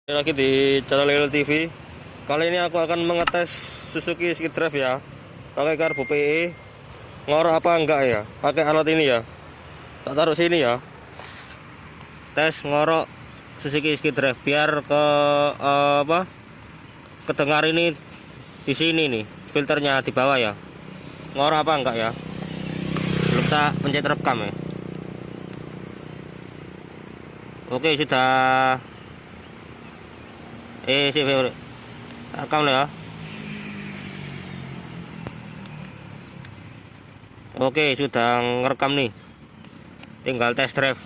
Lagi di channel Lelo TV. Kali ini aku akan mengetes Suzuki Skidrive ya, pakai karbu PE. Ngorok apa enggak ya, pakai alat ini ya. Tak taruh sini ya. Tes ngorok Suzuki Skidrive biar kedengar ini di sini nih, filternya di bawah ya. Ngorok apa enggak ya. Belum tak pencet rekam ya. Oke, sudah. Sip, rekam ya. Oke, sudah ngerekam nih. Tinggal test drive.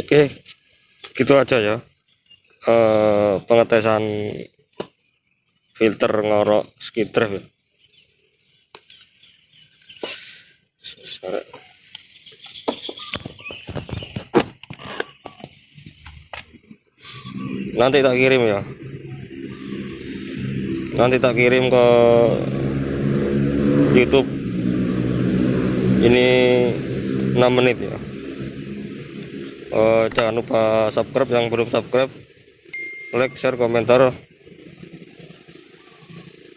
Oke, gitu aja ya. Pengetesan filter ngorok skid drive ya. Nanti tak kirim ya. Nanti tak kirim ke YouTube. Ini 6 menit ya. Jangan lupa subscribe yang belum subscribe, like, share, komentar.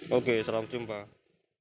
Oke, salam jumpa.